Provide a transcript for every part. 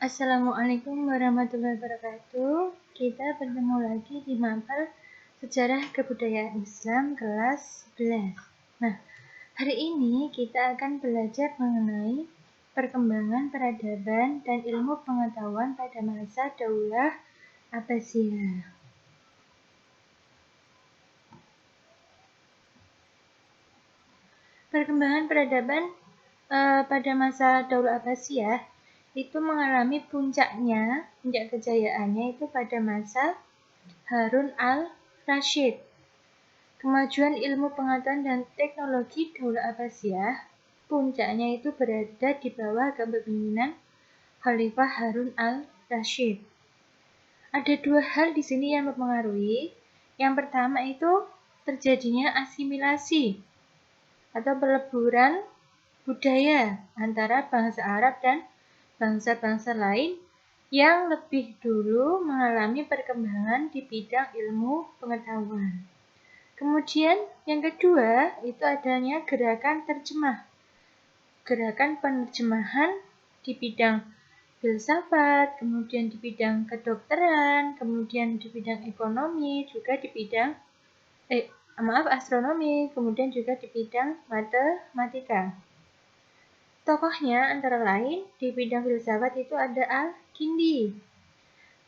Assalamualaikum warahmatullahi wabarakatuh. Kita bertemu lagi di mapel Sejarah Kebudayaan Islam kelas 11. Nah, hari ini kita akan belajar mengenai perkembangan peradaban dan ilmu pengetahuan pada masa Daulah Abbasiyah. Perkembangan peradaban pada masa Daulah Abbasiyah itu mengalami puncak kejayaannya itu pada masa Harun al-Rasyid. Kemajuan ilmu pengetahuan dan teknologi Daulah Abbasiyah puncaknya itu berada di bawah kepemimpinan Khalifah Harun al-Rasyid. Ada dua hal di sini yang mempengaruhi. Yang pertama itu terjadinya asimilasi atau peleburan budaya antara bangsa Arab dan bangsa-bangsa lain yang lebih dulu mengalami perkembangan di bidang ilmu pengetahuan. Kemudian yang kedua itu adanya gerakan penerjemahan di bidang filsafat, kemudian di bidang kedokteran, kemudian di bidang ekonomi, juga di bidang astronomi, kemudian juga di bidang matematika. Tokohnya antara lain di bidang filsafat itu ada Al-Kindi.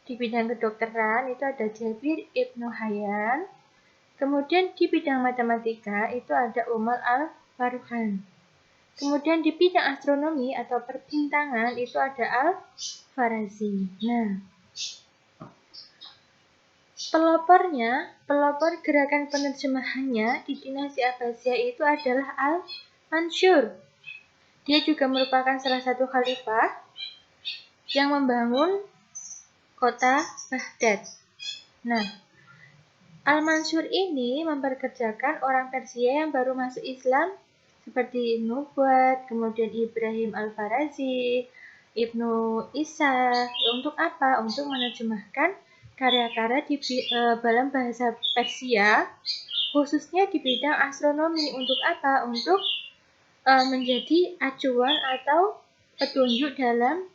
Di bidang kedokteran itu ada Jabir Ibnu Hayyan. Kemudian di bidang matematika itu ada Umar Al-Farukhan. Kemudian di bidang astronomi atau perbintangan itu ada Al-Farazi. Nah, pelopor gerakan penerjemahannya di dinasti Abbasiyah itu adalah Al-Mansur. Dia juga merupakan salah satu khalifah yang membangun kota Baghdad. Nah, Al-Mansur ini memperkerjakan orang Persia yang baru masuk Islam seperti Ibnu Buat, kemudian Ibrahim Al-Farazi, Ibnu Isa. Untuk apa? Untuk menerjemahkan karya-karya di dalam bahasa Persia, khususnya di bidang astronomi. Untuk apa? Untuk menjadi acuan atau petunjuk dalam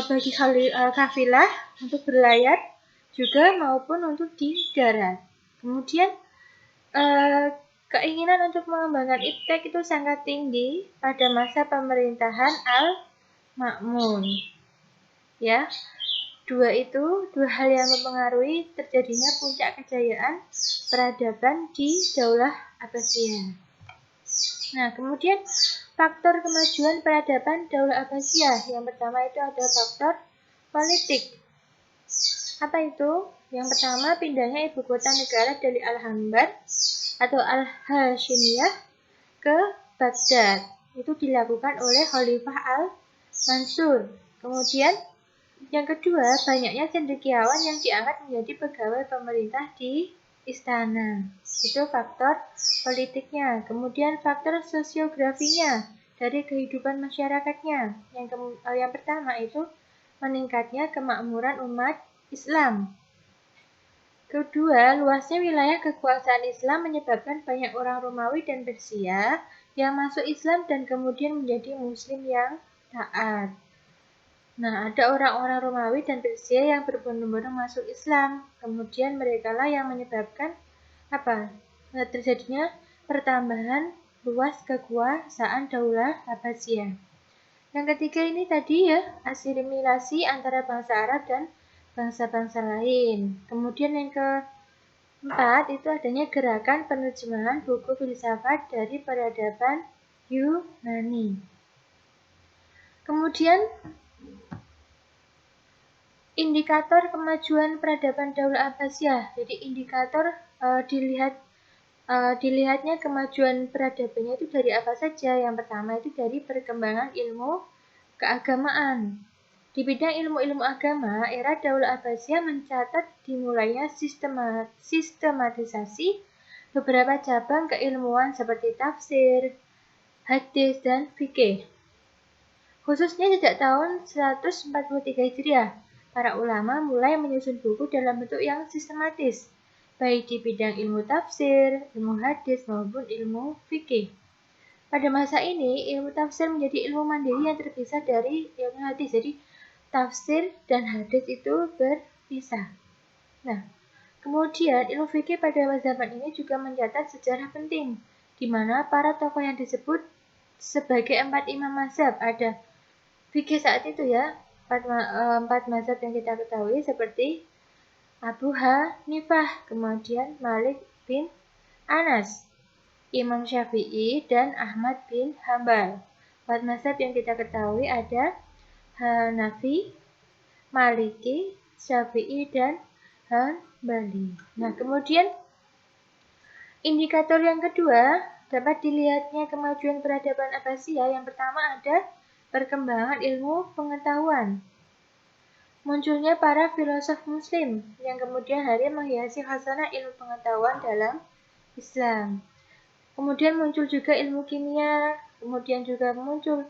bagi kafilah untuk berlayar juga maupun untuk di darat. Kemudian keinginan untuk mengembangkan iptek itu sangat tinggi pada masa pemerintahan Al-Ma'mun. Ya, dua hal yang mempengaruhi terjadinya puncak kejayaan peradaban di Daulah Abbasiyah. Nah, kemudian faktor kemajuan peradaban Daulah Abbasiyah. Yang pertama itu ada faktor politik. Apa itu? Yang pertama, pindahnya ibu kota negara dari Al-Hambar atau Al-Hashimiyah ke Baghdad. Itu dilakukan oleh Khalifah Al-Mansur. Kemudian, yang kedua, banyaknya cendekiawan yang diangkat menjadi pegawai pemerintah di istana. Itu faktor politiknya. Kemudian faktor sosiografinya dari kehidupan masyarakatnya. Yang pertama itu meningkatnya kemakmuran umat Islam. Kedua, luasnya wilayah kekuasaan Islam menyebabkan banyak orang Romawi dan Persia yang masuk Islam dan kemudian menjadi Muslim yang taat. Nah, ada orang-orang Romawi dan Persia yang berbondong-bondong masuk Islam. Kemudian merekalah yang menyebabkan terjadinya pertambahan luas kekuasaan Daulah Abbasiyah. Yang ketiga ini tadi ya, asimilasi antara bangsa Arab dan bangsa-bangsa lain. Kemudian yang keempat itu adanya gerakan penerjemahan buku filsafat dari peradaban Yunani. Kemudian indikator kemajuan peradaban Daulah Abbasiyah. Jadi indikator dilihatnya kemajuan peradabannya itu dari apa saja. Yang pertama itu dari perkembangan ilmu keagamaan. Di bidang ilmu-ilmu agama, era Daulah Abbasiyah mencatat dimulainya sistematisasi beberapa cabang keilmuan seperti tafsir, hadis, dan fikih. Khususnya sejak tahun 143 Hijriah, para ulama mulai menyusun buku dalam bentuk yang sistematis, baik di bidang ilmu tafsir, ilmu hadis, maupun ilmu fikih. Pada masa ini, ilmu tafsir menjadi ilmu mandiri yang terpisah dari ilmu hadis. Jadi, tafsir, dan hadits itu berpisah. Nah, kemudian ilmu fikih pada zaman ini juga mencatat sejarah penting, di mana para tokoh yang disebut sebagai 4 imam mazhab ada fikih saat itu ya, 4 mazhab yang kita ketahui seperti Abu Hanifah, kemudian Malik bin Anas, Imam Syafi'i, dan Ahmad bin Hambal. 4 mazhab yang kita ketahui ada Hanafi, Maliki, Syafi'i, dan Hambali. Nah, kemudian indikator yang kedua dapat dilihatnya kemajuan peradaban Abbasiyah. Yang pertama ada perkembangan ilmu pengetahuan. Munculnya para filosof muslim yang kemudian hari menghiasi khazanah ilmu pengetahuan dalam Islam. Kemudian muncul juga ilmu kimia, kemudian juga muncul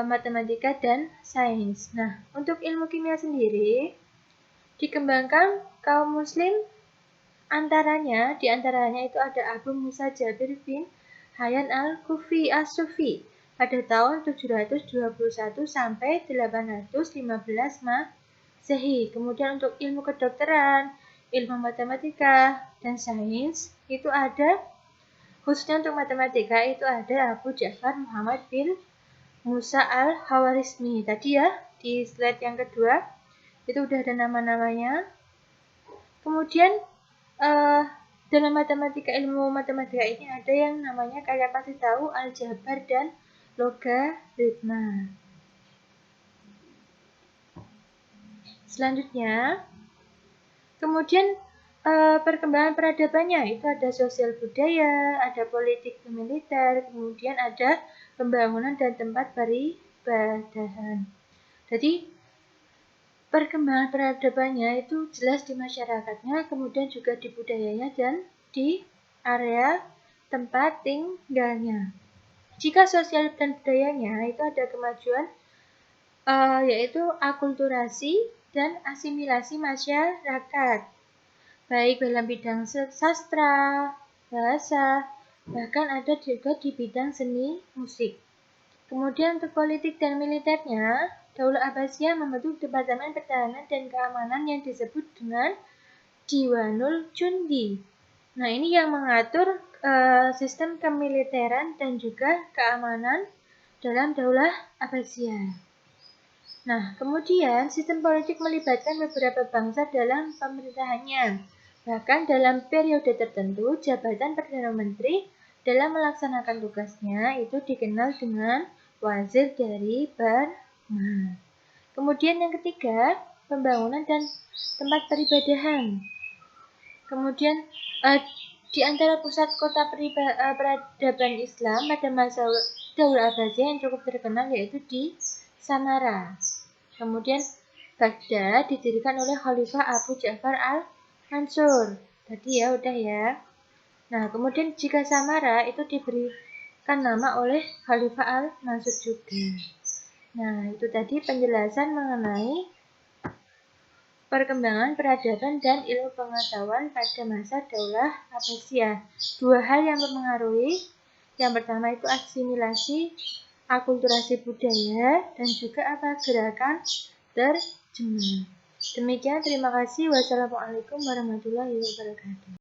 matematika dan sains. Nah, untuk ilmu kimia sendiri dikembangkan kaum muslim di antaranya itu ada Abu Musa Jabir bin Hayyan al-Kufi as-Sufi pada tahun 721 sampai 815 Masehi. Kemudian untuk ilmu kedokteran, ilmu matematika, dan sains itu ada, khususnya untuk matematika itu ada Abu Ja'far Muhammad bin Musa al-Khawarizmi. Tadi ya, di slide yang kedua, itu udah ada nama-namanya. Kemudian, dalam ilmu matematika ini ada yang namanya kayak kasih tahu aljabar dan logaritma. Selanjutnya, kemudian perkembangan peradabannya itu ada sosial budaya, ada politik militer, kemudian ada pembangunan dan tempat peribadahan. Jadi perkembangan peradabannya itu jelas di masyarakatnya, kemudian juga di budayanya dan di area tempat tinggalnya. Jika sosial dan budayanya itu ada kemajuan yaitu akulturasi dan asimilasi masyarakat, baik dalam bidang sastra, bahasa, bahkan ada juga di bidang seni musik. Kemudian untuk politik dan militernya, Daulah Abbasiyah membentuk Departemen Pertahanan dan Keamanan yang disebut dengan Diwanul Jundi. Nah, ini yang mengatur sistem kemiliteran dan juga keamanan dalam Daulah Abbasiyah. Nah, kemudian sistem politik melibatkan beberapa bangsa dalam pemerintahannya. Bahkan dalam periode tertentu, jabatan Perdana Menteri dalam melaksanakan tugasnya itu dikenal dengan Wazir dari Burma. Kemudian yang ketiga, pembangunan dan tempat peribadahan. Kemudian di antara pusat kota peradaban Islam pada masa Daulah Abbasiyah yang cukup terkenal yaitu di Samara. Kemudian Baghdad didirikan oleh Khalifah Abu Ja'far al-Mansur. Tadi ya udah ya. Nah, kemudian jika Samara itu diberikan nama oleh Khalifah al-Mansur juga. Nah, itu tadi penjelasan mengenai perkembangan peradaban dan ilmu pengetahuan pada masa Daulah Abbasiyah. 2 hal yang mempengaruhi, yang pertama itu asimilasi, akulturasi budaya, dan juga gerakan terjemah. Demikian, terima kasih. Wassalamualaikum warahmatullahi wabarakatuh.